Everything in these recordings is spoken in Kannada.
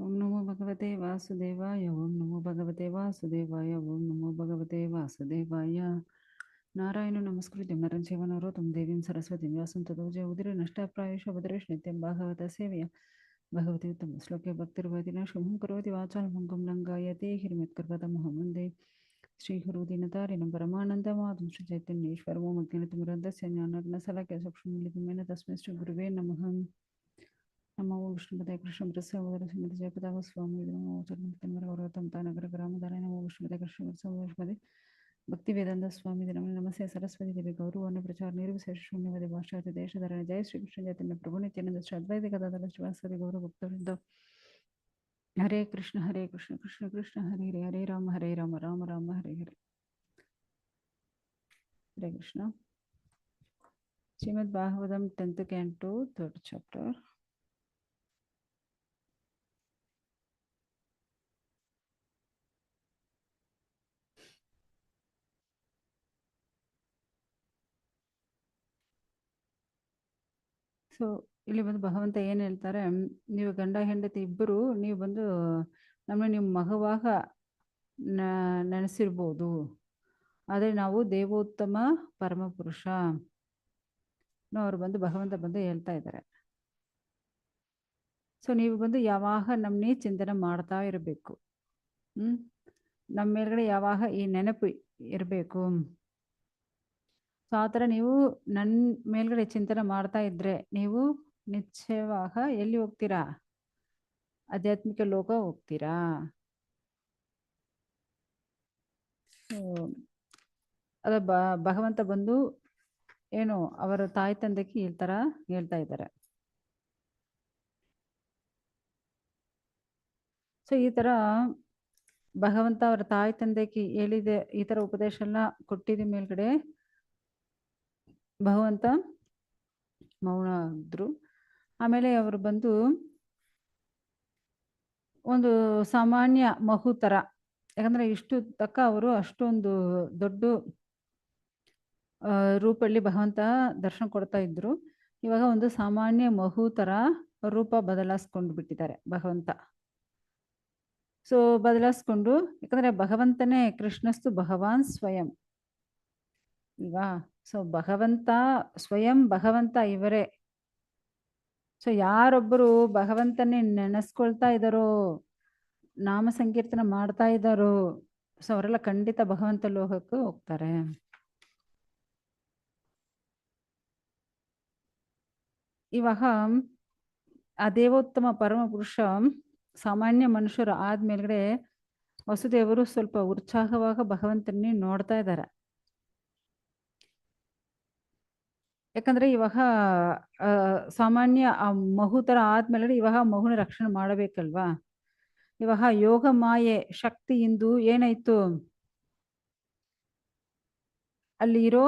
ಓಂ ನಮೋ ಭಗವತೆ ವಾಸುದೇವಾಯ. ಓಂ ನಮೋ ಭಗವತೆ ವಾಸುದೇವಾಯ. ಓಂ ನಮೋ ಭಗವತೆ ವಾಸುದೇವಾಯ. ನಾರಾಯಣ ನಮಸ್ಕೃತ್ಯಂ ನರಂ ಚೈವ ನರೋತ್ತಮಂ ದೇವೀಂ ಸರಸ್ವತಿಂ ವ್ಯಾಸಂ ತತೋ ಜಯಉದಿರ ನಷ್ಟಪ್ರಾಯೇಷ ಭದ್ರೇಷ್ ನಿತ್ಯಂ ಭಾಗವತ ಸೇವೆಯ ಭಗವತಿ ಉತ್ತಮ ಶ್ಲೋಕೆ ಭಕ್ತಿರ್ವದಿನ ಶುಭಂ ಕರೋತಿ ವಾಚಾಲ್ ಮಂಗಂ ಲಂಗಾಯತೆ ಹಿರಿಮತ್ಕರ್ಪತಮಹಂ ವಂದೇ ಶ್ರೀಗುರು ದೀನತಾರಿಣಂ ಪರಮಾನಂದಮಾಧುಂ ಶ್ರೀ ಚೈತನ್ಯೇಶ್ವರಮೋ ಮಗ್ನತುಮಿರಂಧಸ್ಯ ಜ್ಞಾನರತ್ನಸಲಾಖ್ಯ ಚಕ್ಷುರ್ಮಿಲಿತಮೇನ ತಸ್ಮೈ ಶ್ರೀ ಗುರುವೇ ನಮಃ. ನಮೋ ವಿಷ್ಣುಪದೇ ಕೃಷ್ಣ ಪ್ರಸವರ ಶ್ರೀಮತಿ ಜಯಪತಾವ ಸ್ವಾಮಿ ನಮೋ ಚರ್ಮತನ್ವರವರತಂ ತಾನಗರ ಗ್ರಾಮಧಾರಣ ನಮೋ ವಿಷ್ಣುಪದೇ ಕೃಷ್ಣ ಪ್ರಸವಪದೇ ಭಕ್ತಿ ವೇದಾಂತ ಸ್ವಾಮಿ ನಮೋ ನಮಸ್ತೆ ಸರಸ್ವತಿ ದೇವಿ ಗೌರವವನ್ನು ಪ್ರಚಾರ ನಿರ್ವಿಶೇಷ ಶೂನ್ಯವಾದಿ ಭಾಷಾತಿ ದೇಶಧಾರಣ ಜಯ ಶ್ರೀ ಕೃಷ್ಣ ಚೈತನ್ಯ ಪ್ರಭು ನಿತ್ಯಾನಂದ ಶ್ರೀ ಅದ್ವೈತ ಗದಾಧರ ಶ್ರೀವಾಸದಿ ಗೌರವ ಭಕ್ತವೃಂದ. Hare Krishna Krishna Krishna Hare Hare Hare Rama Rama Rama Hare Hare. Hare Krishna. Srimad Bhagavatam 10th canto 3rd chapter. So ಇಲ್ಲಿ ಬಂದು ಭಗವಂತ ಏನು ಹೇಳ್ತಾರೆ, ನೀವು ಗಂಡ ಹೆಂಡತಿ ಇಬ್ಬರು ನೀವು ಬಂದು ನಮ್ಮನ್ನು ನಿಮ್ಮ ಮಗವಾಗ ನೆನೆಸಿರ್ಬೋದು, ಆದರೆ ನಾವು ದೇವೋತ್ತಮ ಪರಮಪುರುಷ ಅವ್ರು ಬಂದು ಭಗವಂತ ಬಂದು ಹೇಳ್ತಾ ಇದ್ದಾರೆ. ಸೊ ನೀವು ಬಂದು ಯಾವಾಗ ನಮ್ಮನ್ನೇ ಚಿಂತನೆ ಮಾಡ್ತಾ ಇರಬೇಕು. ನಮ್ಮ ಮೇಲ್ಗಡೆ ಯಾವಾಗ ಈ ನೆನಪು ಇರಬೇಕು. ಸೊ ಆ ಥರ ನೀವು ನನ್ನ ಮೇಲ್ಗಡೆ ಚಿಂತನೆ ಮಾಡ್ತಾ ಇದ್ರೆ ನೀವು ನಿಶ್ಚಯವಾಗ ಎಲ್ಲಿ ಹೋಗ್ತೀರಾ? ಆಧ್ಯಾತ್ಮಿಕ ಲೋಕ ಹೋಗ್ತೀರಾ. ಅದ ಭಗವಂತ ಬಂದು ಏನು ಅವರ ತಾಯಿ ತಂದೆಗೆ ಈ ಥರ ಹೇಳ್ತಾ ಇದ್ದಾರೆ. ಸೊ ಈ ಥರ ಭಗವಂತ ಅವರ ತಾಯಿ ತಂದೆಗೆ ಹೇಳಿದೆ, ಈ ಥರ ಉಪದೇಶ ಎಲ್ಲ ಕೊಟ್ಟಿದ ಮೇಲ್ಗಡೆ ಭಗವಂತ ಮೌನ ಇದ್ರು. ಆಮೇಲೆ ಅವರು ಬಂದು ಒಂದು ಸಾಮಾನ್ಯ ಮಹು ಥರ, ಯಾಕಂದರೆ ಇಷ್ಟು ತಕ್ಕ ಅವರು ಅಷ್ಟೊಂದು ದೊಡ್ಡ ರೂಪಲ್ಲಿ ಭಗವಂತ ದರ್ಶನ ಕೊಡ್ತಾ ಇದ್ರು. ಇವಾಗ ಒಂದು ಸಾಮಾನ್ಯ ಮಹು ಥರ ರೂಪ ಬದಲಾಯಿಸ್ಕೊಂಡು ಬಿಟ್ಟಿದ್ದಾರೆ ಭಗವಂತ. ಸೊ ಬದಲಾಯಿಸ್ಕೊಂಡು, ಯಾಕಂದರೆ ಭಗವಂತನೇ ಕೃಷ್ಣಸ್ತು ಭಗವಾನ್ ಸ್ವಯಂ ಇಲ್ವಾ. ಸೊ ಭಗವಂತ ಸ್ವಯಂ ಭಗವಂತ ಇವರೇ. ಸೊ ಯಾರೊಬ್ಬರು ಭಗವಂತನೇ ನೆನೆಸ್ಕೊಳ್ತಾ ಇದ್ದಾರೋ, ನಾಮ ಸಂಕೀರ್ತನ ಮಾಡ್ತಾ ಇದ್ದಾರೋ, ಸೊ ಅವರೆಲ್ಲ ಖಂಡಿತ ಭಗವಂತ ಲೋಕಕ್ಕೆ ಹೋಗ್ತಾರೆ. ಇವಾಗ ಆ ದೇವೋತ್ತಮ ಪರಮ ಪುರುಷ ಸಾಮಾನ್ಯ ಮನುಷ್ಯರು ಆದ್ಮೇಲ್ಗಡೆ ವಸುದೇವರು ಸ್ವಲ್ಪ ಉತ್ಸಾಹವಾಗ ಭಗವಂತನೇ ನೋಡ್ತಾ ಇದ್ದಾರೆ. ಯಾಕಂದ್ರೆ ಇವಾಗ ಸಾಮಾನ್ಯ ಆ ಮಹು ಥರ ಆದ್ಮೇಲೆ ಇವಾಗ ಮಗುನ ರಕ್ಷಣೆ ಮಾಡಬೇಕಲ್ವಾ. ಇವಾಗ ಯೋಗ ಮಾಯೆ ಶಕ್ತಿಯಿಂದು ಏನಾಯ್ತು, ಅಲ್ಲಿ ಇರೋ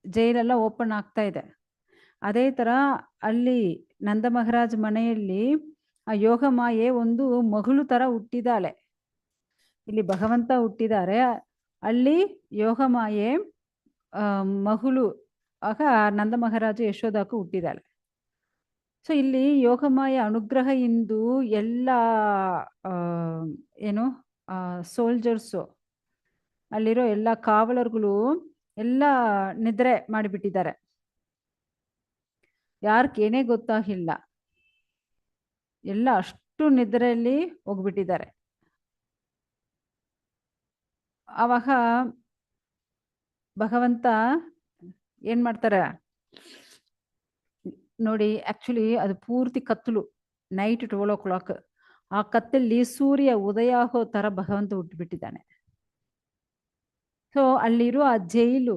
ಜೈಲೆಲ್ಲ ಓಪನ್ ಆಗ್ತಾ ಇದೆ. ಅದೇ ಥರ ಅಲ್ಲಿ ನಂದ ಮಹಾರಾಜ್ ಮನೆಯಲ್ಲಿ ಆ ಯೋಗ ಮಾಯೆ ಒಂದು ಮಗಳು ಥರ ಹುಟ್ಟಿದಾಳೆ. ಇಲ್ಲಿ ಭಗವಂತ ಹುಟ್ಟಿದ್ದಾರೆ, ಅಲ್ಲಿ ಯೋಗ ಮಾಯೆ ಮಗಳು ಆಗ ನಂದ ಮಹಾರಾಜ ಯಶೋದಕ್ಕೂ ಹುಟ್ಟಿದಾಳೆ. ಸೊ ಇಲ್ಲಿ ಯೋಗಮಾಯ ಅನುಗ್ರಹ ಇಂದು ಎಲ್ಲ ಏನು ಸೋಲ್ಜರ್ಸು ಅಲ್ಲಿರೋ ಎಲ್ಲ ಕಾವಲರುಗಳು ಎಲ್ಲ ನಿದ್ರೆ ಮಾಡಿಬಿಟ್ಟಿದ್ದಾರೆ. ಯಾರಿಗೇನೇ ಗೊತ್ತಾಗಿಲ್ಲ, ಎಲ್ಲ ಅಷ್ಟು ನಿದ್ರೆಯಲ್ಲಿ ಹೋಗ್ಬಿಟ್ಟಿದ್ದಾರೆ. ಆವಾಗ ಭಗವಂತ ಏನ್ ಮಾಡ್ತಾರೆ ನೋಡಿ, ಆಕ್ಚುಲಿ ಅದು ಪೂರ್ತಿ ಕತ್ತಲು, ನೈಟ್ 12 o'clock. ಆ ಕತ್ತಲ್ಲಿ ಸೂರ್ಯ ಉದಯ ಆಗೋ ತರ ಭಗವಂತ ಹುಟ್ಟುಬಿಟ್ಟಿದ್ದಾನೆ. ಸೊ ಅಲ್ಲಿರೋ ಆ ಜೈಲು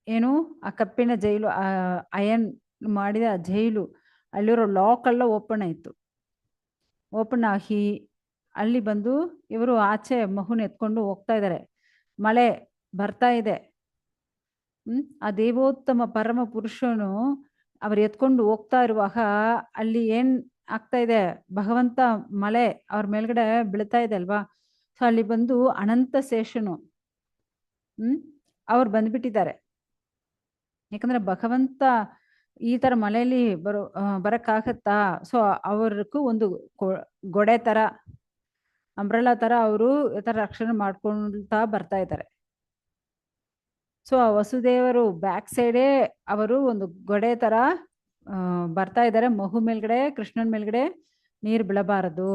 ಏನು, ಆ ಕಪ್ಪಿನ ಜೈಲು, ಆ ಅಯನ್ ಮಾಡಿದ ಆ ಜೈಲು, ಅಲ್ಲಿರೋ ಲಾಕ್ ಎಲ್ಲ ಓಪನ್ ಆಯ್ತು. ಓಪನ್ ಆಗಿ ಅಲ್ಲಿ ಬಂದು ಇವರು ಆಚೆ ಮಗುನ ಎತ್ಕೊಂಡು ಹೋಗ್ತಾ ಇದ್ದಾರೆ. ಮಳೆ ಬರ್ತಾ ಇದೆ. ಆ ದೇವೋತ್ತಮ ಪರಮ ಪುರುಷನು ಅವ್ರು ಎತ್ಕೊಂಡು ಹೋಗ್ತಾ ಇರುವಾಗ ಅಲ್ಲಿ ಏನ್ ಆಗ್ತಾ ಇದೆ, ಭಗವಂತ ಮಳೆ ಅವ್ರ ಮೇಲ್ಗಡೆ ಬೀಳ್ತಾ ಇದೆ ಅಲ್ವಾ. ಸೊ ಅಲ್ಲಿ ಬಂದು ಅನಂತ ಶೇಷನು ಅವ್ರು ಬಂದ್ಬಿಟ್ಟಿದ್ದಾರೆ. ಯಾಕಂದ್ರೆ ಭಗವಂತ ಈ ತರ ಮಳೆಯಲ್ಲಿ ಬರಕ್ಕಾಗತ್ತಾ? ಸೊ ಅವ್ರಿಗೂ ಒಂದು ಗೊಡೆ ತರ, ಅಂಬ್ರೆಲಾ ತರ ಅವರು ಈ ತರ ರಕ್ಷಣೆ ಮಾಡ್ಕೊಳ್ತಾ ಬರ್ತಾ ಇದ್ದಾರೆ. ಸೊ ಆ ವಸುದೇವರು ಬ್ಯಾಕ್ ಸೈಡೇ ಅವರು ಒಂದು ಗೊಡೆ ತರ ಬರ್ತಾ ಇದ್ದಾರೆ. ಮಹು ಮೇಲ್ಗಡೆ, ಕೃಷ್ಣನ್ ಮೇಲ್ಗಡೆ ನೀರು ಬೀಳಬಾರದು.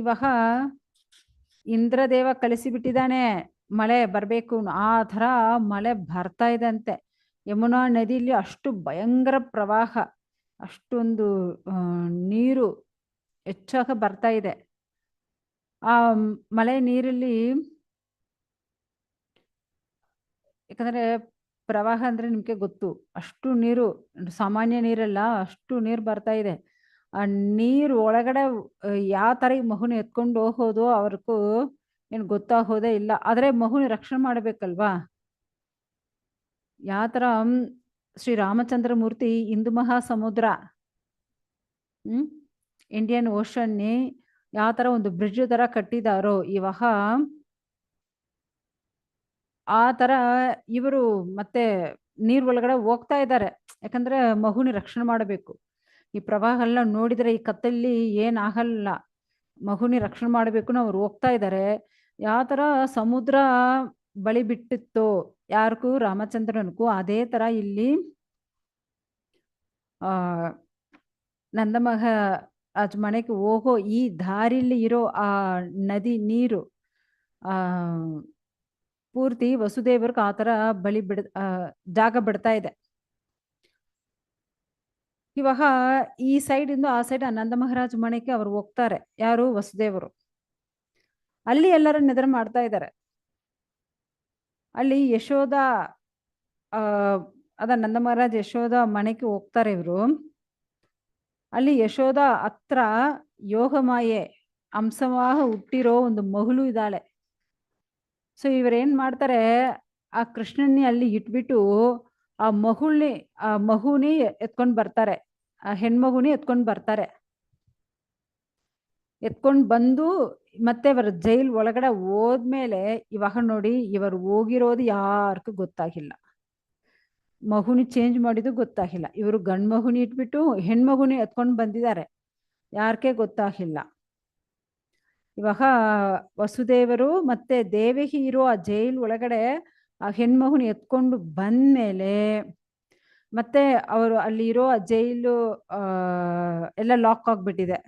ಇವಾಗ ಇಂದ್ರದೇವ ಕಳಿಸಿಬಿಟ್ಟಿದ್ದಾನೆ ಮಳೆ ಬರ್ಬೇಕು, ಆ ತರ ಮಳೆ ಬರ್ತಾ ಇದೆ ಅಂತೆ. ಯಮುನಾ ನದಿಲಿ ಅಷ್ಟು ಭಯಂಕರ ಪ್ರವಾಹ, ಅಷ್ಟೊಂದು ನೀರು ಹೆಚ್ಚಾಗ ಬರ್ತಾ ಇದೆ. ಆ ಮಳೆ ನೀರಲ್ಲಿ, ಯಾಕಂದ್ರೆ ಪ್ರವಾಹ ಅಂದ್ರೆ ನಿಮ್ಗೆ ಗೊತ್ತು, ಅಷ್ಟು ನೀರು, ಸಾಮಾನ್ಯ ನೀರಲ್ಲ, ಅಷ್ಟು ನೀರು ಬರ್ತಾ ಇದೆ. ಆ ನೀರು ಒಳಗಡೆ ಯಾವ ತರ ಈ ಮಗುನ ಎತ್ಕೊಂಡು ಹೋಗೋದು ಅವ್ರಿಗೂ ಏನ್ ಗೊತ್ತಾಗೋದೇ ಇಲ್ಲ. ಆದ್ರೆ ಮಗುನ ರಕ್ಷಣೆ ಮಾಡ್ಬೇಕಲ್ವಾ? ಯಾವ ತರ ಶ್ರೀ ರಾಮಚಂದ್ರ ಮೂರ್ತಿ ಹಿಂದೂ ಮಹಾಸಮುದ್ರ, ಇಂಡಿಯನ್ ಓಷನ್ನಿ ಯಾವ ತರ ಒಂದು ಬ್ರಿಡ್ಜ್ ತರ ಕಟ್ಟಿದಾರೋ, ಇವಾಗ ಆ ತರ ಇವರು ಮತ್ತೆ ನೀರ್ ಒಳಗಡೆ ಹೋಗ್ತಾ ಇದ್ದಾರೆ. ಯಾಕಂದ್ರೆ ಮಗುನ ರಕ್ಷಣೆ ಮಾಡಬೇಕು. ಈ ಪ್ರವಾಹ ಎಲ್ಲ ನೋಡಿದ್ರೆ ಈ ಕತ್ತಲ್ಲಿ ಏನಾಗಲ್ಲ, ಮಗುನಿ ರಕ್ಷಣೆ ಮಾಡಬೇಕು ಅವ್ರು ಹೋಗ್ತಾ ಇದ್ದಾರೆ. ಯಾವ ತರ ಸಮುದ್ರ ಬಳಿ ಬಿಟ್ಟಿತ್ತು ಯಾರಿಗೂ, ರಾಮಚಂದ್ರನಿಗೂ, ಅದೇ ತರ ಇಲ್ಲಿ ನಂದಮಹಾರಾಜ್ ಮನೆಗೆ ಹೋಗೋ ಈ ದಾರಿಲಿ ಇರೋ ಆ ನದಿ ನೀರು ಪೂರ್ತಿ ವಸುದೇವರ್ಗೆ ಆ ತರ ಜಾಗ ಬಿಡ್ತಾ ಇದೆ. ಇವಾಗ ಈ ಸೈಡ್ ಇಂದ ಆ ಸೈಡ್ ನಂದ ಮಹಾರಾಜ್ ಮನೆಗೆ ಅವ್ರು ಹೋಗ್ತಾರೆ. ಯಾರು? ವಸುದೇವರು. ಅಲ್ಲಿ ಎಲ್ಲರೂ ನಿದ್ರೆ ಮಾಡ್ತಾ ಇದ್ದಾರೆ. ಅಲ್ಲಿ ಯಶೋಧ ಅದ ನಂದ ಮಹಾರಾಜ್ ಯಶೋಧ ಮನೆಗೆ ಹೋಗ್ತಾರೆ ಇವರು. ಅಲ್ಲಿ ಯಶೋಧ ಹತ್ರ ಯೋಗಮಾಯೆ ಅಂಶವಾಗ ಹುಟ್ಟಿರೋ ಒಂದು ಮಗಳು ಇದ್ದಾಳೆ. ಸೊ ಇವ್ರೇನ್ ಮಾಡ್ತಾರೆ, ಆ ಕೃಷ್ಣನ್ನಿ ಅಲ್ಲಿ ಇಟ್ಬಿಟ್ಟು ಆ ಮಗುನಿ ಎತ್ಕೊಂಡ್ ಬರ್ತಾರೆ, ಆ ಹೆಣ್ಮಗುನಿ ಎತ್ಕೊಂಡ್ ಬರ್ತಾರೆ. ಎತ್ಕೊಂಡ್ ಬಂದು ಮತ್ತೆ ಅವರ ಜೈಲ್ ಒಳಗಡೆ ಹೋದ್ಮೇಲೆ ಇವಾಗ ನೋಡಿ, ಇವರು ಹೋಗಿರೋದು ಯಾರಿಗೂ ಗೊತ್ತಾಗಿಲ್ಲ, ಮಗುನಿ ಚೇಂಜ್ ಮಾಡಿದ್ದು ಗೊತ್ತಾಗಿಲ್ಲ. ಇವರು ಗಂಡ್ ಮಗುನಿ ಇಟ್ಬಿಟ್ಟು ಹೆಣ್ಮಗುನಿ ಎತ್ಕೊಂಡ್ ಬಂದಿದ್ದಾರೆ, ಯಾರ್ಕೆ ಗೊತ್ತಾಗಿಲ್ಲ. ಇವಾಗ ವಸುದೇವರು ಮತ್ತೆ ದೇವಕಿ ಇರೋ ಆ ಜೈಲ್ ಒಳಗಡೆ ಆ ಹೆಣ್ಮಗುನಿ ಎತ್ಕೊಂಡು ಬಂದ್ಮೇಲೆ ಮತ್ತೆ ಅವರು ಅಲ್ಲಿ ಇರೋ ಆ ಜೈಲು ಎಲ್ಲ ಲಾಕ್ ಆಗ್ಬಿಟ್ಟಿದೆ.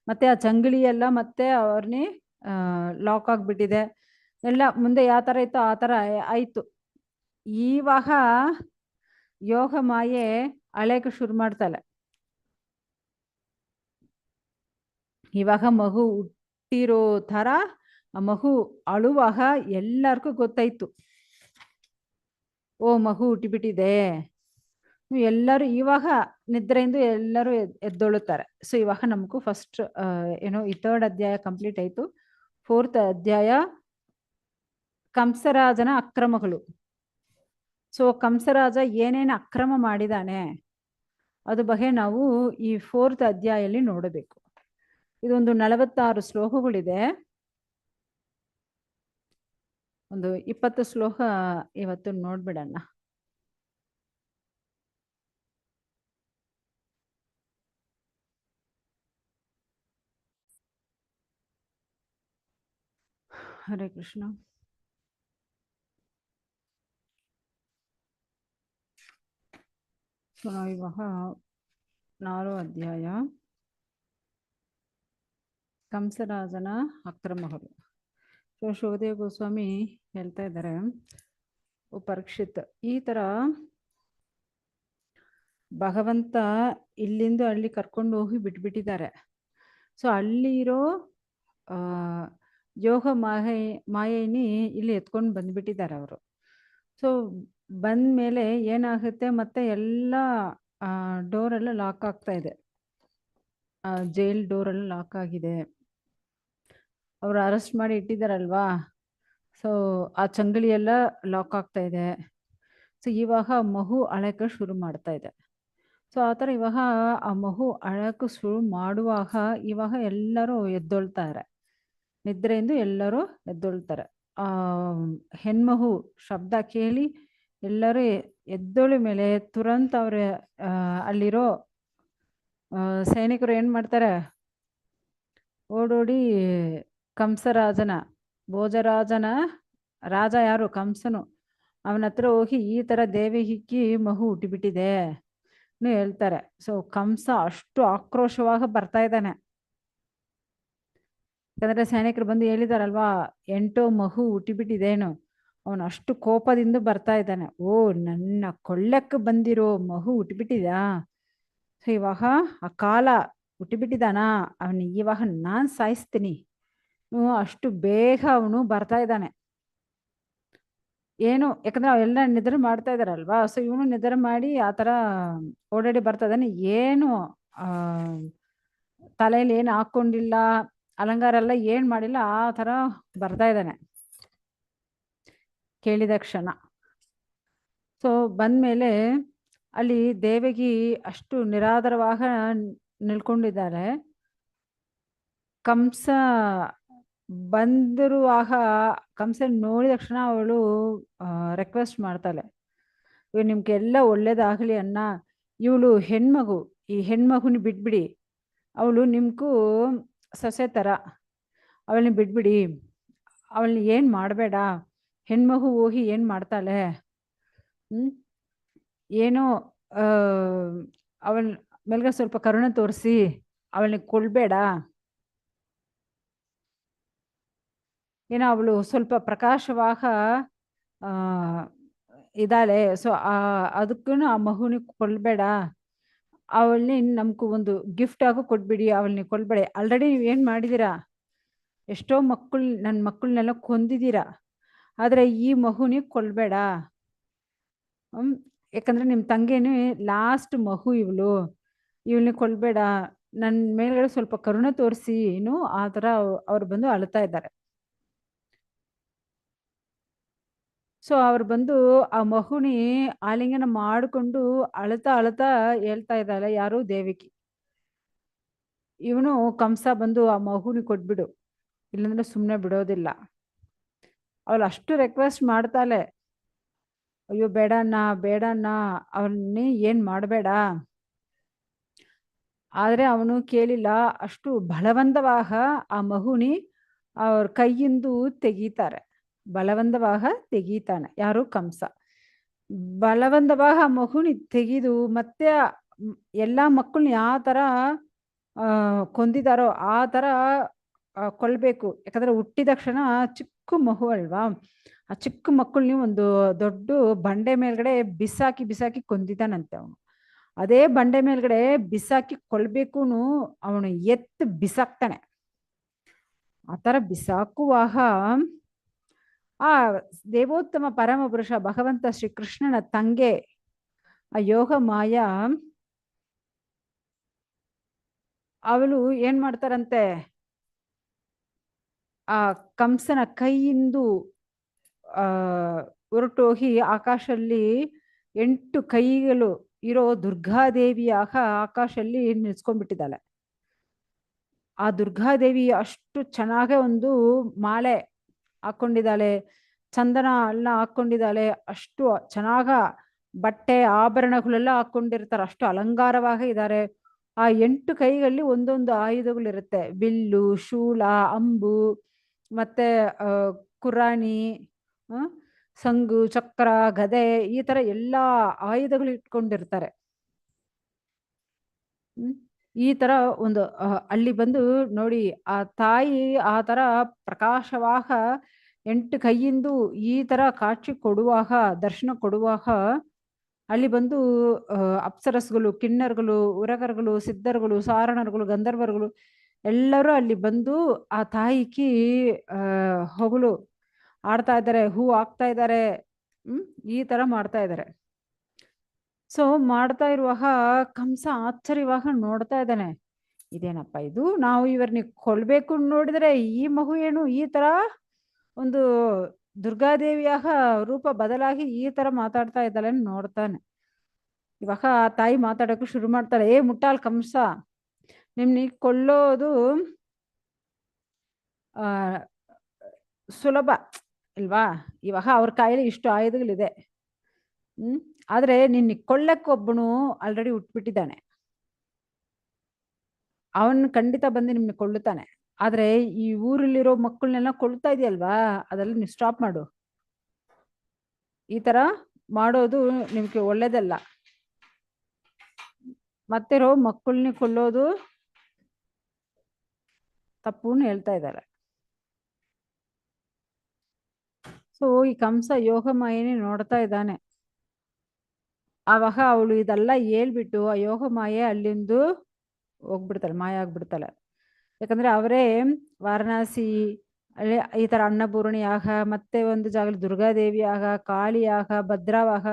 ಮತ್ತೆ ಆ ಚಂಗಳಿ ಎಲ್ಲ ಮತ್ತೆ ಅವ್ರನ್ನೇ ಲಾಕ್ ಆಗ್ಬಿಟ್ಟಿದೆ. ಎಲ್ಲ ಮುಂದೆ ಯಾವ ತರ ಇತ್ತು ಆ ತರ ಆಯ್ತು. ಇವಾಗ ಯೋಗ ಮಾಯೆ ಅಳೆಗೆ ಶುರು ಮಾಡ್ತಾಳೆ. ಇವಾಗ ಮಗು ಹುಟ್ಟಿರೋ ತರ ಆ ಮಗು ಅಳುವಾಗ ಎಲ್ಲರಿಗೂ ಗೊತ್ತಾಯ್ತು, ಓ ಮಗು ಹುಟ್ಟಿಬಿಟ್ಟಿದೆ. ಎಲ್ಲರೂ ಇವಾಗ ನಿದ್ರೆಯಿಂದ ಎಲ್ಲರೂ ಎದ್ದೊಳುತ್ತಾರೆ. ಸೊ ಇವಾಗ ನಮಗೂ ಫಸ್ಟ್ ಏನೋ ಈ 3rd ಅಧ್ಯಾಯ ಕಂಪ್ಲೀಟ್ ಆಯ್ತು. 4th ಅಧ್ಯಾಯ ಕಂಸರಾಜನ ಅಕ್ರಮಗಳು. ಸೊ ಕಂಸರಾಜ ಏನೇನು ಅಕ್ರಮ ಮಾಡಿದಾನೆ ಅದ್ರ ಬಗ್ಗೆ ನಾವು ಈ 4th ಅಧ್ಯಾಯಲ್ಲಿ ನೋಡಬೇಕು. ಇದೊಂದು 46 ಶ್ಲೋಕಗಳಿದೆ. ಒಂದು 20 ಶ್ಲೋಕ ಇವತ್ತು ನೋಡ್ಬಿಡೋಣ. ಹರೇ ಕೃಷ್ಣ. ಸೊ ನಾವು ಇವಾಗ 4ನೇ ಅಧ್ಯಾಯ ಕಂಸರಾಜನ ಅಕ್ರಮಗಳು. ಸೊ ಶುಕದೇವ ಗೋಸ್ವಾಮಿ ಹೇಳ್ತಾ ಇದ್ದಾರೆ, ಓ ಪರೀಕ್ಷಿತ್, ಈ ತರ ಭಗವಂತ ಇಲ್ಲಿಂದ ಅಲ್ಲಿ ಕರ್ಕೊಂಡು ಹೋಗಿ ಬಿಟ್ಬಿಟ್ಟಿದ್ದಾರೆ. ಸೊ ಅಲ್ಲಿರೋ ಯೋಗ ಮಾಯೇನಿ ಇಲ್ಲಿ ಎತ್ಕೊಂಡು ಬಂದ್ಬಿಟ್ಟಿದ್ದಾರೆ ಅವರು. ಸೊ ಬಂದ್ಮೇಲೆ ಏನಾಗುತ್ತೆ, ಮತ್ತೆ ಎಲ್ಲ ಡೋರ್ ಎಲ್ಲ ಲಾಕ್ ಆಗ್ತಾ ಇದೆ, ಜೈಲ್ ಡೋರ್ ಎಲ್ಲ ಲಾಕ್ ಆಗಿದೆ. ಅವ್ರು ಅರೆಸ್ಟ್ ಮಾಡಿ ಇಟ್ಟಿದ್ದಾರಲ್ವಾ, ಸೊ ಆ ಚಂಗಳಿ ಎಲ್ಲ ಲಾಕ್ ಆಗ್ತಾ ಇದೆ. ಸೊ ಇವಾಗ ಮಗು ಅಳಕ್ಕೆ ಶುರು ಮಾಡ್ತಾ ಇದೆ. ಸೊ ಆ ಥರ ಇವಾಗ ಆ ಮಗು ಅಳಕ್ಕೆ ಶುರು ಮಾಡುವಾಗ ಇವಾಗ ಎಲ್ಲರೂ ಎದ್ದೊಳ್ತಾರೆ, ನಿದ್ರೆಯಿಂದ ಎಲ್ಲರೂ ಎದ್ದೊಳ್ತಾರೆ. ಹೆಣ್ಮಗು ಶಬ್ದ ಕೇಳಿ ಎಲ್ಲರೂ ಎದ್ದೋಳಿ ಮೇಲೆ ತುರಂತ ಅವ್ರ ಅಲ್ಲಿರೋ ಸೈನಿಕರು ಏನ್ ಮಾಡ್ತಾರೆ, ಓಡೋಡಿ ಕಂಸರಾಜನ, ಭೋಜರಾಜನ ರಾಜ ಯಾರು, ಕಂಸನು, ಅವನ ಹತ್ರ ಹೋಗಿ ಈ ತರ ದೇವಹಿಗೆ ಮಗು ಹುಟ್ಟಿಬಿಟ್ಟಿದೆ ಹೇಳ್ತಾರೆ. ಸೊ ಕಂಸ ಅಷ್ಟು ಆಕ್ರೋಶವಾಗಿ ಬರ್ತಾ ಇದ್ದಾನೆ. ಯಾಕಂದ್ರೆ ಸೈನಿಕರು ಬಂದು ಹೇಳಿದಾರಲ್ವಾ, ಎಂಟೋ ಮಗು ಹುಟ್ಟಿಬಿಟ್ಟಿದೇನು, ಅವನು ಅಷ್ಟು ಕೋಪದಿಂದ ಬರ್ತಾ ಇದ್ದಾನೆ. ಓ, ನನ್ನ ಕೊಳ್ಳಕ್ಕೆ ಬಂದಿರೋ ಮಗು ಹುಟ್ಟಿಬಿಟ್ಟಿದ್ಯಾ, ಸೊ ಇವಾಗ ಆ ಕಾಲ ಹುಟ್ಟಿಬಿಟ್ಟಿದಾನ, ಅವನಿಗೆ ಇವಾಗ ನಾನ್ ಸಾಯಿಸ್ತೀನಿ. ಅಷ್ಟು ಬೇಗ ಅವನು ಬರ್ತಾ ಇದ್ದಾನೆ. ಏನು, ಯಾಕಂದ್ರೆ ಅವೆಲ್ಲ ನಿದ್ರೆ ಮಾಡ್ತಾ ಇದಾರಲ್ವಾ, ಸೊ ಇವನು ನಿದ್ರೆ ಮಾಡಿ ಆತರ ಓಡಾಡಿ ಬರ್ತಾ ಇದ್ದಾನೆ. ಏನು ಆ ತಲೆಯಲ್ಲಿ ಏನು ಹಾಕೊಂಡಿಲ್ಲ, ಅಲಂಕಾರ ಎಲ್ಲ ಏನ್ ಮಾಡಿಲ್ಲ, ಆ ತರ ಬರ್ತಾ ಇದ್ದಾನೆ ಕೇಳಿದ ಕ್ಷಣ. ಸೊ ಬಂದ್ಮೇಲೆ ಅಲ್ಲಿ ದೇವಗಿ ಅಷ್ಟು ನಿರಾದರವಾಗ ನಿಲ್ಕೊಂಡಿದ್ದಾರೆ. ಕಂಸ ಬಂದಿರುವಾಗ ಕಂಸ ನೋಡಿದ ತಕ್ಷಣ ಅವಳು ರಿಕ್ವೆಸ್ಟ್ ಮಾಡ್ತಾಳೆ, ಇವ್ ನಿಮ್ಗೆ ಎಲ್ಲ ಒಳ್ಳೇದಾಗ್ಲಿ ಅಣ್ಣ, ಇವಳು ಹೆಣ್ಮಗು, ಈ ಹೆಣ್ಮಗುನ ಬಿಟ್ಬಿಡಿ, ಅವಳು ನಿಮ್ಗೂ ಸೊಸೆ ತರ, ಅವಳನ್ನ ಬಿಟ್ಬಿಡಿ, ಅವಳನ್ನ ಏನ್ ಮಾಡಬೇಡ, ಹೆಣ್ಮಗು ಹೋಗಿ ಏನ್ ಮಾಡ್ತಾಳೆ, ಏನೋ ಅವಳ ಮೇಲ್ಗ ಸ್ವಲ್ಪ ಕರುಣೆ ತೋರಿಸಿ ಅವಳನ್ನ ಕೊಲ್ಬೇಡ, ಏನೋ ಅವಳು ಸ್ವಲ್ಪ ಪ್ರಕಾಶವಾಗ ಇದ್ದಾಳೆ, ಸೊ ಅದಕ್ಕೂ ಆ ಮಗುನಿಗೆ ಕೊಲ್ಬೇಡ, ಅವಳನ್ನ ನಮ್ಗೂ ಒಂದು ಗಿಫ್ಟ್ ಆಗು ಕೊಟ್ಬಿಡಿ, ಅವಳನ್ನ ಕೊಲ್ಬೇಡ. ಆಲ್ರೆಡಿ ನೀವು ಏನ್ ಮಾಡಿದೀರಾ, ಎಷ್ಟೋ ನನ್ನ ಮಕ್ಕಳನ್ನೆಲ್ಲ ಕೊಂದಿದ್ದೀರಾ, ಆದ್ರೆ ಈ ಮಗುನಿಗೆ ಕೊಲ್ಬೇಡ. ಯಾಕಂದ್ರೆ ನಿಮ್ ತಂಗಿನೇ ಲಾಸ್ಟ್ ಮಗು ಇವಳು, ಇವಳನ್ನ ಕೊಲ್ಬೇಡ, ನನ್ನ ಮೇಲ್ಗಡೆ ಸ್ವಲ್ಪ ಕರುಣೆ ತೋರಿಸಿ ಏನು, ಆ ತರ ಅವ್ರು ಬಂದು ಅಳ್ತಾ ಇದ್ದಾರೆ. ಸೊ ಅವ್ರು ಬಂದು ಆ ಮಗುನಿ ಆಲಿಂಗನ ಮಾಡಿಕೊಂಡು ಅಳ್ತಾ ಅಳ್ತಾ ಹೇಳ್ತಾ ಇದ್ದಾಳೆ ಯಾರು, ದೇವಕಿ. ಇವನು ಕಂಸ ಬಂದು ಆ ಮಗುನಿ ಕೊಟ್ಬಿಡು, ಇಲ್ಲಂದ್ರೆ ಸುಮ್ಮನೆ ಬಿಡೋದಿಲ್ಲ. ಅವಳು ಅಷ್ಟು ರಿಕ್ವೆಸ್ಟ್ ಮಾಡ್ತಾಳೆ, ಅಯ್ಯೋ ಬೇಡಣ್ಣ ಬೇಡಣ್ಣ, ಅವನ್ನ ಏನ್ ಮಾಡಬೇಡ. ಆದ್ರೆ ಅವನು ಕೇಳಿಲ್ಲ, ಅಷ್ಟು ಬಲವಂತವಾಗ ಆ ಮಗುನಿ ಅವ್ರ ಕೈಯಿಂದ ತೆಗೀತಾರೆ, ಬಲವಂತವಾಗ ತೆಗೀತಾನೆ ಯಾರು, ಕಂಸ. ಬಲವಂತವಾಗ ಆ ಮಗುನಿ ತೆಗೆದು ಮತ್ತೆ ಎಲ್ಲಾ ಮಕ್ಕಳನ್ನ ಯಾವ ತರ ಕೊಂದಿದಾರೋ ಆ ತರ ಕೊಲ್ಬೇಕು. ಯಾಕಂದ್ರೆ ಹುಟ್ಟಿದ ಕ್ಷಣ ಚಿಕ್ಕ ಮಗು ಅಲ್ವಾ, ಆ ಚಿಕ್ಕ ಮಕ್ಕಳನ್ನ ಒಂದು ದೊಡ್ಡ ಬಂಡೆ ಮೇಲ್ಗಡೆ ಬಿಸಾಕಿ ಬಿಸಾಕಿ ಕೊಂದಿದ್ದಾನಂತೆ ಅವನು. ಅದೇ ಬಂಡೆ ಮೇಲ್ಗಡೆ ಬಿಸಾಕಿ ಕೊಲ್ಬೇಕೂನು ಅವನು ಎತ್ತು ಬಿಸಾಕ್ತಾನೆ. ಆ ತರ ಬಿಸಾಕುವಾಗ ಆ ದೇವೋತ್ತಮ ಪರಮ ಪುರುಷ ಭಗವಂತ ಶ್ರೀ ಕೃಷ್ಣನ ತಂಗೆ ಆ ಯೋಗ ಮಾಯಾ ಅವಳು ಏನ್ ಮಾಡ್ತಾರಂತೆ, ಆ ಕಂಸನ ಕೈಯಿಂದ ಹೊರಟೋಗಿ ಆಕಾಶಲ್ಲಿ 8 ಕೈಗಳು ಇರೋ ದುರ್ಗಾದೇವಿಯಾಗ ಆಕಾಶಲ್ಲಿ ನಿಲ್ಸ್ಕೊಂಡ್ಬಿಟ್ಟಿದ್ದಾಳೆ. ಆ ದುರ್ಗಾದೇವಿ ಅಷ್ಟು ಚೆನ್ನಾಗ ಒಂದು ಮಾಲೆ ಹಾಕೊಂಡಿದ್ದಾಳೆ, ಚಂದನ ಎಲ್ಲ ಹಾಕೊಂಡಿದ್ದಾಳೆ, ಅಷ್ಟು ಚೆನ್ನಾಗ ಬಟ್ಟೆ ಆಭರಣಗಳೆಲ್ಲ ಹಾಕೊಂಡಿರ್ತಾರೆ, ಅಷ್ಟು ಅಲಂಕಾರವಾಗ ಇದ್ದಾರೆ. ಆ 8 ಕೈಗಳಲ್ಲಿ ಒಂದೊಂದು ಆಯುಧಗಳಿರುತ್ತೆ, ಬಿಲ್ಲು, ಶೂಲ, ಅಂಬು, ಮತ್ತೆ ಕುರಾಣಿ, ಸಂಗು, ಚಕ್ರ, ಗದೆ, ಈ ತರ ಎಲ್ಲಾ ಆಯುಧಗಳು ಇಟ್ಕೊಂಡಿರ್ತಾರೆ. ಈ ತರ ಒಂದು ಅಲ್ಲಿ ಬಂದು ನೋಡಿ, ಆ ತಾಯಿ ಆ ತರ ಪ್ರಕಾಶವಾಗ 8 ಕೈಯಿಂದ ಈ ತರ ಕಾಚಿ ಕೊಡುವಾಗ, ದರ್ಶನ ಕೊಡುವಾಗ ಅಲ್ಲಿ ಬಂದು ಅಪ್ಸರಸ್ಗಳು, ಕಿನ್ನರ್ಗಳು, ಉರಗರ್ಗಳು, ಸಿದ್ಧರುಗಳು, ಸಾರಣರುಗಳು, ಗಂಧರ್ವರುಗಳು ಎಲ್ಲರೂ ಅಲ್ಲಿ ಬಂದು ಆ ತಾಯಿಗೆ ಹೊಗಳು ಆಡ್ತಾ ಇದ್ದಾರೆ, ಹೂ ಹಾಕ್ತಾ ಇದ್ದಾರೆ, ಈ ತರ ಮಾಡ್ತಾ ಇದ್ದಾರೆ. ಸೊ ಮಾಡ್ತಾ ಇರುವಾಗ ಕಂಸ ಆಶ್ಚರ್ಯವಾಗ ನೋಡ್ತಾ ಇದ್ದಾನೆ, ಇದೇನಪ್ಪ ಇದು, ನಾವು ಇವ್ರನ್ನ ಕೊಲ್ಬೇಕು ನೋಡಿದ್ರೆ ಈ ಮಗು ಏನು ಈ ತರ ಒಂದು ದುರ್ಗಾದೇವಿಯಾಗ ರೂಪ ಬದಲಾಗಿ ಈ ತರ ಮಾತಾಡ್ತಾ ಇದ್ದಾಳೆ ನೋಡ್ತಾನೆ. ಇವಾಗ ಆ ತಾಯಿ ಮಾತಾಡೋಕೆ ಶುರು ಮಾಡ್ತಾಳೆ, ಏ ಮುಟ್ಟಾಳ್ ಕಂಸ, ನಿಮ್ನ ಕೊಲ್ಲೋದು ಸುಲಭ ಇಲ್ವಾ, ಇವಾಗ ಅವ್ರ ಕಾಯಿಲೆ ಇಷ್ಟು ಆಯುಧಗಳಿದೆ, ಆದ್ರೆ ನಿನ್ನ ಕೊಳ್ಳಕ್ಕೊಬ್ಬನು ಆಲ್ರೆಡಿ ಹುಟ್ಬಿಟ್ಟಿದ್ದಾನೆ. ಅವನು ಖಂಡಿತ ಬಂದು ನಿಮ್ನ ಕೊಳ್ಳುತ್ತಾನೆ. ಆದ್ರೆ ಈ ಊರಲ್ಲಿರೋ ಮಕ್ಕಳನ್ನೆಲ್ಲ ಕೊಳ್ತಾ ಇದೆಯಲ್ವಾ, ಅದೆಲ್ಲ ನೀವು ಸ್ಟಾಪ್ ಮಾಡು. ಈ ತರ ಮಾಡೋದು ನಿಮ್ಗೆ ಒಳ್ಳೇದಲ್ಲ. ಮತ್ತೆರೋ ಮಕ್ಕಳನ್ನ ಕೊಲ್ಲೋದು ತಪ್ಪು ಹೇಳ್ತಾ ಇದ್ದಾರೆ. ಸೊ ಈ ಕಂಸ ಯೋಗ ಮಾಯನೇ ನೋಡ್ತಾ ಇದ್ದಾನೆ. ಆವಾಗ ಅವಳು ಇದೆಲ್ಲ ಹೇಳ್ಬಿಟ್ಟು ಆ ಯೋಗ ಮಾಯೆ ಅಲ್ಲಿಂದು ಹೋಗ್ಬಿಡ್ತಾಳೆ, ಮಾಯ ಆಗ್ಬಿಡ್ತಾಳೆ. ಯಾಕಂದ್ರೆ ಅವರೇ ವಾರಣಾಸಿ ಅಲ್ಲಿ ಈ ತರ ಅನ್ನಪೂರ್ಣಿ ಯಾಗ, ಮತ್ತೆ ಒಂದು ಜಾಗದಲ್ಲಿ ದುರ್ಗಾದೇವಿ ಯಾಗ, ಕಾಳಿ ಯಾಗ, ಭದ್ರಾವಾಗ,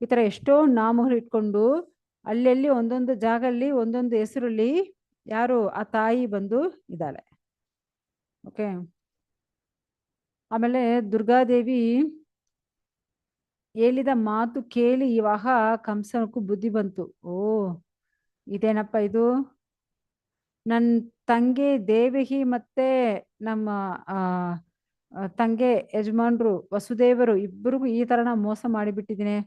ಈ ತರ ಎಷ್ಟೋ ನಾಮಗಳು ಇಟ್ಕೊಂಡು ಅಲ್ಲೆಲ್ಲಿ ಒಂದೊಂದು ಜಾಗಲ್ಲಿ ಒಂದೊಂದು ಹೆಸರಲ್ಲಿ ಯಾರು ಆ ತಾಯಿ ಬಂದು ಇದ್ದಾಳೆ. ಓಕೆ. ಆಮೇಲೆ ದುರ್ಗಾದೇವಿ ಹೇಳಿದ ಮಾತು ಕೇಳಿ ಇವಾಗ ಕಂಸನಕ್ಕೂ ಬುದ್ಧಿ ಬಂತು. ಓ ಇದೇನಪ್ಪ ಇದು, ನನ್ನ ತಂಗಿ ದೇವಹಿ ಮತ್ತೆ ನಮ್ಮ ತಂಗೆ ಯಜಮಾನ್ರು ವಸುದೇವರು ಇಬ್ಬರಿಗೂ ಈ ತರ ಮೋಸ ಮಾಡಿಬಿಟ್ಟಿದ್ದೀನಿ.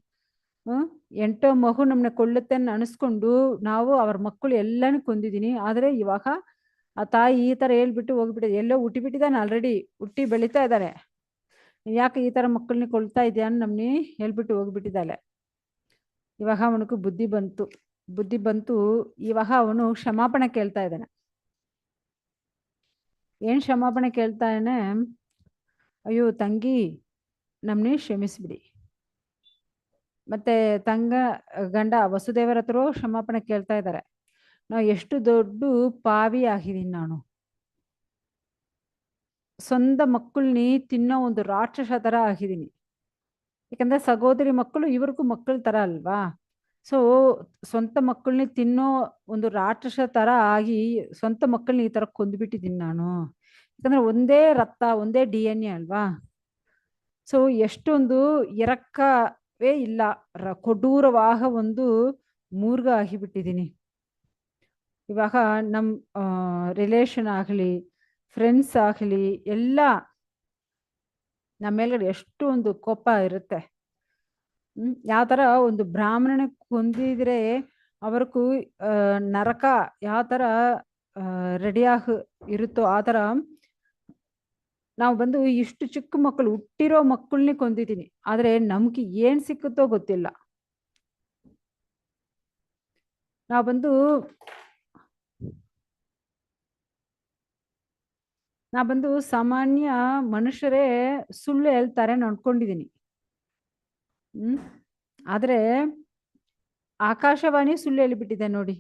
8 ಮಗು ನಮ್ಮನ್ನ ಕೊಳ್ಳುತ್ತೆ ಅನಿಸ್ಕೊಂಡು ನಾವು ಅವ್ರ ಮಕ್ಕಳು ಎಲ್ಲಾನು ಕೊಂದಿದ್ದೀನಿ. ಆದ್ರೆ ಇವಾಗ ಆ ತಾಯಿ ಈ ತರ ಹೇಳ್ಬಿಟ್ಟು ಹೋಗ್ಬಿಟ್ಟಿದೆ. ಎಲ್ಲೋ ಹುಟ್ಟಿಬಿಟ್ಟಿದ್ದಾನೆ, ಆಲ್ರೆಡಿ ಹುಟ್ಟಿ ಬೆಳೀತಾ ಇದ್ದಾನೆ. ಯಾಕೆ ಈ ತರ ಮಕ್ಕಳನ್ನ ಕೊಳ್ತಾ ಇದೆಯಾ ನಮ್ನಿ ಹೇಳ್ಬಿಟ್ಟು ಹೋಗ್ಬಿಟ್ಟಿದ್ದಾಳೆ. ಇವಾಗ ಅವನಿಗೂ ಬುದ್ಧಿ ಬಂತು. ಇವಾಗ ಅವನು ಕ್ಷಮಾಪಣೆ ಕೇಳ್ತಾ ಇದ್ದಾನೆ. ಏನ್ ಕ್ಷಮಾಪಣೆ ಕೇಳ್ತಾನೆ? ಅಯ್ಯೋ ತಂಗಿ, ನಮ್ನಿ ಕ್ಷಮಿಸ್ಬಿಡಿ. ಮತ್ತೆ ಗಂಡ ವಸುದೇವರ ಹತ್ರ ಕ್ಷಮಾಪಣೆ ಕೇಳ್ತಾ ಇದ್ದಾರೆ. ನಾವು ಎಷ್ಟು ದೊಡ್ಡ ಪಾವಿ ಆಗಿದ್ದೀನಿ ನಾನು. ಸ್ವಂತ ಮಕ್ಕಳನ್ನ ತಿನ್ನೋ ಒಂದು ರಾಕ್ಷಸ ತರ ಆಗಿದ್ದೀನಿ. ಯಾಕಂದ್ರೆ ಸಹೋದರಿ ಮಕ್ಕಳು ಇವ್ರಿಗೂ ಮಕ್ಕಳ ತರ ಅಲ್ವಾ. ಸೊ ಸ್ವಂತ ಮಕ್ಕಳನ್ನ ತಿನ್ನೋ ಒಂದು ರಾಕ್ಷಸ ತರ ಆಗಿ ಸ್ವಂತ ಮಕ್ಕಳನ್ನ ಈ ತರ ಕೊಂದ್ಬಿಟ್ಟಿದ್ದೀನಿ ನಾನು. ಯಾಕಂದ್ರೆ ಒಂದೇ ರಕ್ತ, ಒಂದೇ DNA ಅಲ್ವಾ. ಸೊ ಎಷ್ಟೊಂದು ಎರಕವೇ ಇಲ್ಲ, ಕೊಡೂರವಾಗ ಒಂದು ಮೂರ್ಗ ಆಗಿಬಿಟ್ಟಿದ್ದೀನಿ. ಇವಾಗ ನಮ್ಮ ರಿಲೇಷನ್ ಆಗಲಿ, ಫ್ರೆಂಡ್ಸ್ ಆಗಲಿ, ಎಲ್ಲ ನಮ್ಮ ಮೇಲ್ಗಡೆ ಎಷ್ಟು ಒಂದು ಕೋಪ ಇರುತ್ತೆ. ಯಾವ ಥರ ಒಂದು ಬ್ರಾಹ್ಮಣನ ಕೊಂದಿದ್ರೆ ಅವ್ರಿಗೂ ನರಕ ಯಾವ ಥರ ರೆಡಿಯಾಗಿ ಇರುತ್ತೋ ಆ ಥರ ನಾವು ಬಂದು ಇಷ್ಟು ಚಿಕ್ಕ ಮಕ್ಕಳು, ಹುಟ್ಟಿರೋ ಮಕ್ಕಳನ್ನೇ ಕೊಂದಿದ್ದೀನಿ. ಆದರೆ ನಮ್ಗೆ ಏನು ಸಿಕ್ಕುತ್ತೋ ಗೊತ್ತಿಲ್ಲ. ನಾವು ಬಂದು ಸಾಮಾನ್ಯ ಮನುಷ್ಯರೇ ಸುಳ್ಳು ಹೇಳ್ತಾರೆ ಅನ್ಕೊಂಡಿದ್ದೀನಿ. ಆದ್ರೆ ಆಕಾಶವಾಣಿ ಸುಳ್ಳು ಹೇಳಿಬಿಟ್ಟಿದೆ ನೋಡಿ.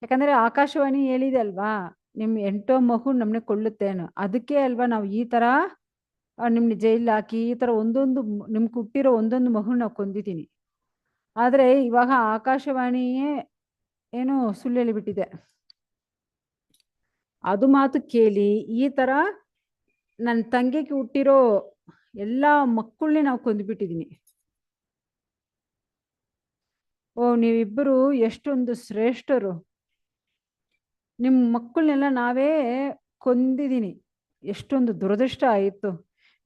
ಯಾಕಂದ್ರೆ ಆಕಾಶವಾಣಿ ಹೇಳಿದೆ ಅಲ್ವಾ, ನಿಮ್ 8 ಮಗು ನಮ್ನೆ ಕೊಳ್ಳುತ್ತೇನು, ಅದಕ್ಕೆ ಅಲ್ವಾ ನಾವು ಈ ತರ ನಿಮ್ನ ಜೈಲ್ ಹಾಕಿ ಈ ತರ ಒಂದೊಂದು ನಿಮ್ಗೆ ಹುಟ್ಟಿರೋ ಒಂದೊಂದು ಮಗು ನಾವು ಕೊಂದಿದ್ದೀನಿ. ಆದ್ರೆ ಇವಾಗ ಆಕಾಶವಾಣಿಯೇ ಏನು ಸುಳ್ಳು ಹೇಳಿಬಿಟ್ಟಿದೆ. ಅದು ಮಾತು ಕೇಳಿ ಈ ತರ ನನ್ನ ತಂಗಿಗೆ ಹುಟ್ಟಿರೋ ಎಲ್ಲಾ ಮಕ್ಕಳನ್ನೇ ನಾವು ಕೊಂದ್ಬಿಟ್ಟಿದ್ದೀನಿ. ಓ ನೀವಿಬ್ಬರು ಎಷ್ಟೊಂದು ಶ್ರೇಷ್ಠರು, ನಿಮ್ಮ ಮಕ್ಕಳನ್ನೆಲ್ಲ ನಾವೇ ಕೊಂದಿದ್ದೀನಿ. ಎಷ್ಟೊಂದು ದುರದೃಷ್ಟ ಆಯಿತು,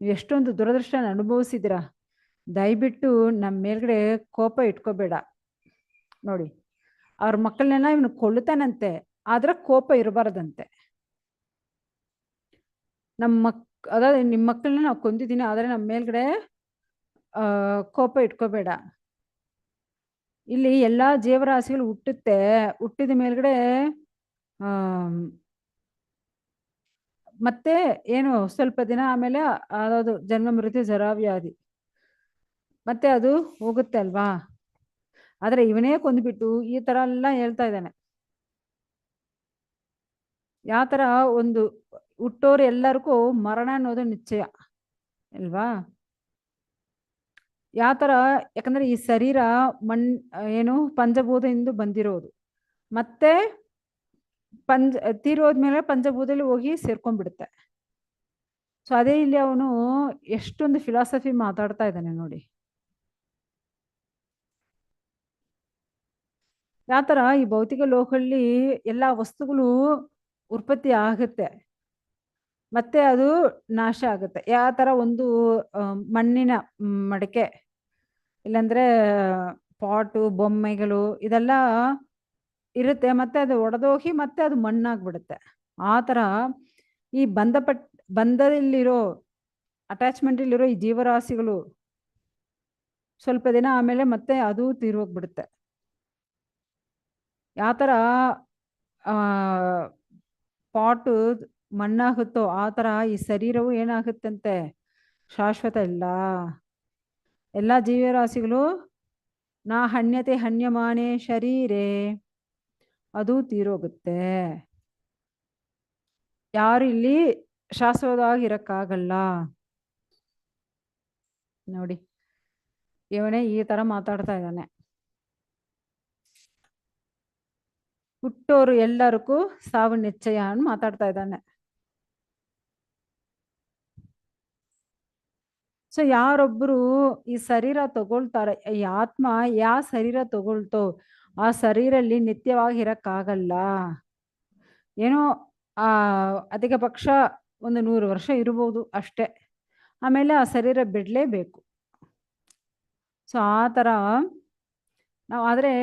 ನೀವು ಎಷ್ಟೊಂದು ದುರದೃಷ್ಟನ ಅನುಭವಿಸಿದಿರ. ದಯವಿಟ್ಟು ನಮ್ಮ ಮೇಲ್ಗಡೆ ಕೋಪ ಇಟ್ಕೋಬೇಡ. ನೋಡಿ ಅವ್ರ ಮಕ್ಕಳನ್ನೆಲ್ಲ ಇವನು ಕೊಳ್ಳುತ್ತಾನಂತೆ, ಆದ್ರೆ ಕೋಪ ಇರಬಾರ್ದಂತೆ. ಅದಾದ ನಿಮ್ಮ ಮಕ್ಕಳನ್ನ ನಾವು ಕೊಂದಿದ್ದೀನಿ, ಆದರೆ ನಮ್ಮ ಮೇಲ್ಗಡೆ ಕೋಪ ಇಟ್ಕೋಬೇಡ. ಇಲ್ಲಿ ಎಲ್ಲಾ ಜೀವರಾಶಿಗಳು ಹುಟ್ಟುತ್ತೆ, ಹುಟ್ಟಿದ ಮೇಲ್ಗಡೆ ಮತ್ತೆ ಏನು ಸ್ವಲ್ಪ ದಿನ ಆಮೇಲೆ ಅದಾವುದು ಜನ್ಮ ಮೃತ್ಯು ಜರಾವ್ಯಾಧಿ ಮತ್ತೆ ಅದು ಹೋಗುತ್ತೆ ಅಲ್ವಾ. ಆದ್ರೆ ಇವನೇ ಕೊಂದ್ಬಿಟ್ಟು ಈ ತರ ಎಲ್ಲ ಹೇಳ್ತಾ ಇದ್ದಾನೆ. ಯಾವ ತರ ಒಂದು ಹುಟ್ಟೋರು ಎಲ್ಲರಿಗೂ ಮರಣ ಅನ್ನೋದು ನಿಶ್ಚಯ ಅಲ್ವಾ. ಯಾವ ತರ, ಯಾಕಂದ್ರೆ ಈ ಶರೀರ ಏನು ಪಂಚಭೂತದಿಂದ ಬಂದಿರೋದು, ಮತ್ತೆ ತೀರೋದ್ಮೇಲೆ ಪಂಚಭೂತದಲ್ಲಿ ಹೋಗಿ ಸೇರ್ಕೊಂಡ್ಬಿಡುತ್ತೆ. ಸೊ ಅದೇ ಇಲ್ಲಿ ಅವನು ಎಷ್ಟೊಂದು ಫಿಲಾಸಫಿ ಮಾತಾಡ್ತಾ ಇದ್ದಾನೆ ನೋಡಿ. ಯಾವ ತರ ಈ ಭೌತಿಕ ಲೋಕದಲ್ಲಿ ಎಲ್ಲಾ ವಸ್ತುಗಳು ಉತ್ಪತ್ತಿ ಆಗುತ್ತೆ, ಮತ್ತೆ ಅದು ನಾಶ ಆಗುತ್ತೆ. ಯಾವ ತರ ಒಂದು ಮಣ್ಣಿನ ಮಡಕೆ ಇಲ್ಲಾಂದ್ರೆ ಪಾಟು ಬೊಮ್ಮೆಗಳು ಇದೆಲ್ಲ ಇರುತ್ತೆ, ಮತ್ತೆ ಅದು ಒಡೆದೋಗಿ ಮತ್ತೆ ಅದು ಮಣ್ಣಾಗ್ಬಿಡುತ್ತೆ. ಆ ಥರ ಈ ಬಂಧದಲ್ಲಿರೋ ಅಟ್ಯಾಚ್ಮೆಂಟಲ್ಲಿರೋ ಈ ಜೀವರಾಶಿಗಳು ಸ್ವಲ್ಪ ದಿನ ಆಮೇಲೆ ಮತ್ತೆ ಅದು ತೀರೋಗ್ಬಿಡುತ್ತೆ. ಯಾವ ಥರ ಪಾಟು ಮಣ್ಣಾಗುತ್ತೋ ಆ ಥರ ಈ ಶರೀರವು ಏನಾಗುತ್ತಂತೆ, ಶಾಶ್ವತ ಇಲ್ಲ. ಎಲ್ಲ ಜೀವರಾಶಿಗಳು ನಾ ಹಣ್ಯತೆ ಹನ್ಯಮಾನೆ ಶರೀರೇ, ಅದು ತೀರೋಗುತ್ತೆ. ಯಾರು ಇಲ್ಲಿ ಶಾಶ್ವತವಾಗಿರಕ್ಕಾಗಲ್ಲ. ನೋಡಿ, ಇವನೇ ಈ ತರ ಮಾತಾಡ್ತಾ ಇದ್ದಾನೆ. ಹುಟ್ಟೋರು ಎಲ್ಲರಿಗೂ ಸಾವು ನಿಶ್ಚಯ ಅಂತ ಮಾತಾಡ್ತಾ ಇದ್ದಾನೆ. ಸೊ ಯಾರೊಬ್ರು ಈ ಶರೀರ ತಗೊಳ್ತಾರೆ, ಈ ಆತ್ಮ ಯಾವ ಶರೀರ ತಗೊಳ್ತೋ ಆ ಶರೀರಲ್ಲಿ ನಿತ್ಯವಾಗಿರಕ್ಕಾಗಲ್ಲ. ಏನೋ ಅಧಿಕ ಪಕ್ಷ ಒಂದು 100 ವರ್ಷ ಇರ್ಬೋದು ಅಷ್ಟೇ, ಆಮೇಲೆ ಆ ಶರೀರ ಬಿಡಲೇಬೇಕು. ಸೊ ಆ ಥರ ನಾವು ಆದರೆ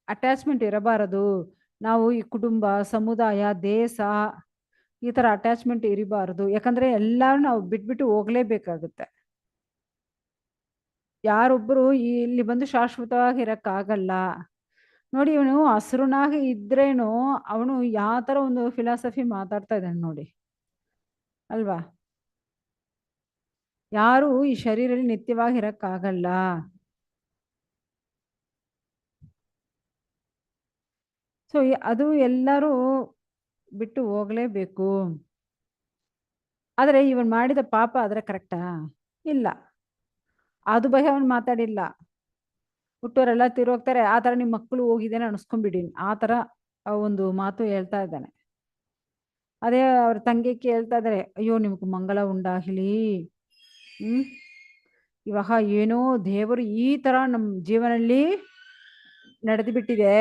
ಅಟ್ಯಾಚ್ಮೆಂಟ್ ಇರಬಾರದು. ನಾವು ಈ ಕುಟುಂಬ, ಸಮುದಾಯ, ದೇಶ ಈ ಥರ ಅಟ್ಯಾಚ್ಮೆಂಟ್ ಇರಬಾರದು. ಯಾಕಂದರೆ ಎಲ್ಲರೂ ನಾವು ಬಿಟ್ಬಿಟ್ಟು ಹೋಗಲೇಬೇಕಾಗುತ್ತೆ. ಯಾರೊಬ್ಬರು ಇಲ್ಲಿ ಬಂದು ಶಾಶ್ವತವಾಗಿ ಇರೋಕ್ಕಾಗಲ್ಲ. ನೋಡಿ, ಇವನು ಹಸುರನಾಗಿ ಇದ್ರೇನು ಅವನು ಯಾವ ಥರ ಒಂದು ಫಿಲಾಸಫಿ ಮಾತಾಡ್ತಾ ಇದ್ದಾನೆ ನೋಡಿ ಅಲ್ವಾ. ಯಾರು ಈ ಶರೀರದಲ್ಲಿ ನಿತ್ಯವಾಗಿ ಇರೋಕ್ಕಾಗಲ್ಲ. ಸೊ ಅದು ಎಲ್ಲರೂ ಬಿಟ್ಟು ಹೋಗಲೇಬೇಕು. ಆದರೆ ಇವನು ಮಾಡಿದ ಪಾಪ ಆದರೆ ಕರೆಕ್ಟಾ? ಇಲ್ಲ, ಅದು ಬಗ್ಗೆ ಅವನು ಮಾತಾಡಿಲ್ಲ. ಹುಟ್ಟೋರೆಲ್ಲ ತೀರೋಗ್ತಾರೆ, ಆ ಥರ ನಿಮ್ಮ ಮಕ್ಕಳು ಹೋಗಿದ್ದೇನೆ ಅನಿಸ್ಕೊಂಡ್ಬಿಡಿ, ಆ ಥರ ಒಂದು ಮಾತು ಹೇಳ್ತಾ ಇದ್ದಾನೆ. ಅದೇ ಅವ್ರ ತಂಗಿ ಕೇಳ್ತಾ ಇದ್ದಾರೆ, ಅಯ್ಯೋ ನಿಮ್ಗೆ ಮಂಗಳ ಉಂಡಾಗಲಿ. ಇವಾಗ ಏನೋ ದೇವರು ಈ ಥರ ನಮ್ಮ ಜೀವನದಲ್ಲಿ ನಡೆದು ಬಿಟ್ಟಿದೆ,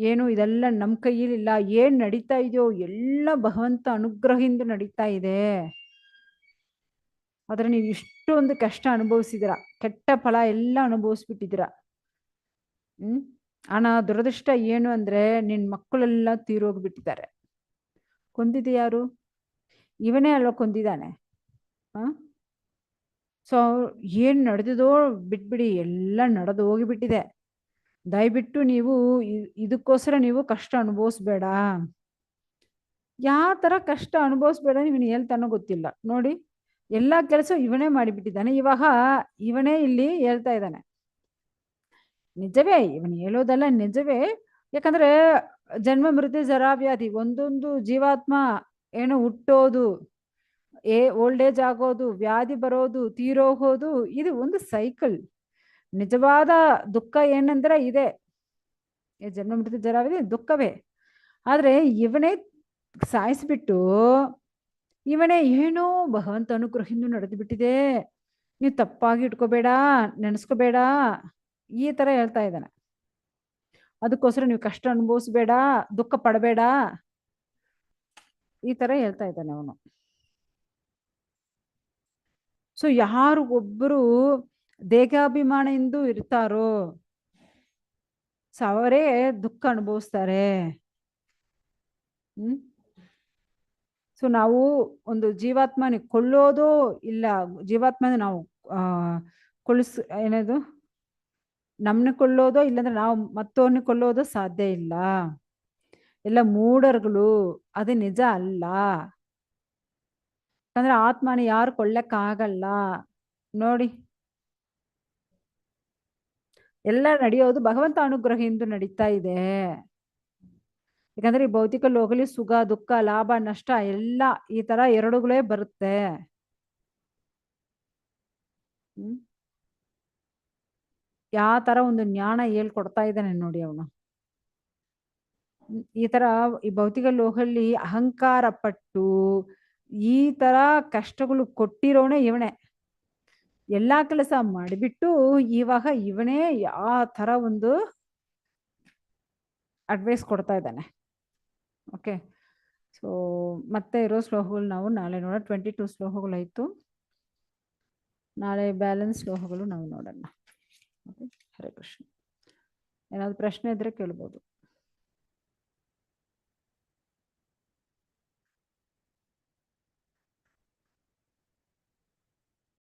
ಏನು ಇದೆಲ್ಲ ನಮ್ಮ ಕೈಯಲ್ಲಿಲ್ಲ, ಏನು ನಡೀತಾ ಇದೆಯೋ ಎಲ್ಲ ಭಗವಂತ ಅನುಗ್ರಹದಿಂದ ನಡೀತಾ ಇದೆ. ಆದ್ರೆ ನೀವು ಇಷ್ಟೊಂದು ಕಷ್ಟ ಅನುಭವಿಸಿದಿರ, ಕೆಟ್ಟ ಫಲ ಎಲ್ಲ ಅನುಭವಿಸ್ಬಿಟ್ಟಿದ್ದೀರ. ದುರದೃಷ್ಟ ಏನು ಅಂದ್ರೆ ನಿನ್ನ ಮಕ್ಕಳೆಲ್ಲ ತೀರೋಗ್ಬಿಟ್ಟಿದ್ದಾರೆ. ಕೊಂದಿದೆ ಯಾರು? ಇವನೇ ಅಲ್ವ ಕೊಂದಿದ್ದಾನೆ. ಸೊ ಏನು ನಡೆದಿದೋ ಬಿಟ್ಬಿಡಿ, ಎಲ್ಲ ನಡೆದು ಹೋಗಿಬಿಟ್ಟಿದೆ. ದಯವಿಟ್ಟು ನೀವು ಇದಕ್ಕೋಸ್ಕರ ನೀವು ಕಷ್ಟ ಅನುಭವಿಸ್ಬೇಡ. ಯಾವ ಥರ ಕಷ್ಟ ಅನುಭವಿಸ್ಬೇಡ ನೀನು ಹೇಳ್ತಾನೋ ಗೊತ್ತಿಲ್ಲ. ನೋಡಿ, ಎಲ್ಲ ಕೆಲಸ ಇವನೇ ಮಾಡಿಬಿಟ್ಟಿದ್ದಾನೆ. ಇವಾಗ ಇವನೇ ಇಲ್ಲಿ ಹೇಳ್ತಾ ಇದ್ದಾನೆ. ನಿಜವೇ, ಇವನು ಹೇಳೋದೆಲ್ಲ ನಿಜವೇ. ಯಾಕಂದ್ರೆ ಜನ್ಮ ಮೃತ್ಯು ಜರಾವ್ಯಾಧಿ, ಒಂದೊಂದು ಜೀವಾತ್ಮ ಏನೋ ಹುಟ್ಟೋದು, ಓಲ್ಡ್ ಏಜ್ ಆಗೋದು, ವ್ಯಾಧಿ ಬರೋದು, ತೀರೋಗೋದು, ಇದು ಒಂದು ಸೈಕಲ್. ನಿಜವಾದ ದುಃಖ ಏನಂದ್ರೆ ಇದೆ, ಜನ್ಮ ಮೃತ್ಯು ಜರಾವ್ಯಾಧಿ ದುಃಖವೇ. ಆದ್ರೆ ಇವನೇ ಸಾಯಿಸ್ಬಿಟ್ಟು ಇವನೇ ಏನೋ ಭಗವಂತ ಅನುಗ್ರಹದಿಂದ ನಡೆದು ಬಿಟ್ಟಿದೆ, ನೀವು ತಪ್ಪಾಗಿ ಇಟ್ಕೋಬೇಡ, ನೆನೆಸ್ಕೋಬೇಡ, ಈ ತರ ಹೇಳ್ತಾ ಇದ್ದಾನೆ. ಅದಕ್ಕೋಸ್ಕರ ನೀವು ಕಷ್ಟ ಅನುಭವಿಸ್ಬೇಡ, ದುಃಖ ಪಡಬೇಡ, ಈ ತರ ಹೇಳ್ತಾ ಇದ್ದಾನೆ ಅವನು. ಸೊ ಯಾರು ಒಬ್ಬರು ದೇಹಾಭಿಮಾನದಿಂದ ಇರ್ತಾರೋ ಸೊ ಅವರೇ ದುಃಖ ಅನುಭವಿಸ್ತಾರೆ. ಸೊ ನಾವು ಒಂದು ಜೀವಾತ್ಮನ ಕೊಳ್ಳೋದು ಇಲ್ಲ, ಜೀವಾತ್ಮನ ನಾವು ಏನದು ನಮ್ಮನ್ನ ಕೊಳ್ಳೋದೋ ಇಲ್ಲಾಂದ್ರೆ ನಾವು ಮತ್ತೊಮ್ಮೆ ಕೊಳ್ಳೋದು ಸಾಧ್ಯ ಇಲ್ಲ. ಎಲ್ಲ ಮೂಢರುಗಳು, ಅದು ನಿಜ ಅಲ್ಲ. ಯಾಕಂದ್ರೆ ಆತ್ಮನ ಯಾರು ಕೊಳ್ಳಕ್ಕಾಗಲ್ಲ. ನೋಡಿ, ಎಲ್ಲ ನಡೆಯೋದು ಭಗವಂತ ಅನುಗ್ರಹದಿಂದ ನಡೀತಾ ಇದೆ. ಯಾಕಂದ್ರೆ ಈ ಭೌತಿಕ ಲೋಕದಲ್ಲಿ ಸುಖ ದುಃಖ ಲಾಭ ನಷ್ಟ ಎಲ್ಲ ಈ ತರ ಎರಡುಗಳೇ ಬರುತ್ತೆ. ಯಾವ ತರ ಒಂದು ಜ್ಞಾನ ಹೇಳ್ಕೊಡ್ತಾ ಇದ್ದಾನೆ ನೋಡಿ ಅವನು. ಈ ತರ ಈ ಭೌತಿಕ ಲೋಕದಲ್ಲಿ ಅಹಂಕಾರ ಪಟ್ಟು ಈ ತರ ಕಷ್ಟಗಳು ಕೊಟ್ಟಿರೋನೆ ಇವನೇ. ಎಲ್ಲಾ ಕೆಲಸ ಮಾಡಿಬಿಟ್ಟು ಇವಾಗ ಇವನೇ ಯಾವ ತರ ಒಂದು ಅಡ್ವೈಸ್ ಕೊಡ್ತಾ ಇದ್ದಾನೆ. ಓಕೆ, ಸೊ ಮತ್ತೆ ಇರೋ ಶ್ಲೋಕಗಳು ನಾವು ನಾಳೆ ನೋಡೋಣ. 22 ಶ್ಲೋಕಗಳಾಯ್ತು. ನಾಳೆ ಬ್ಯಾಲೆನ್ಸ್ ಲೋಹಗಳು ನಾವು ನೋಡೋಣ. ಓಕೆ, ಹರೇ ಕೃಷ್ಣ. ಏನಾದರೂ ಪ್ರಶ್ನೆ ಇದ್ದರೆ ಕೇಳ್ಬೋದು.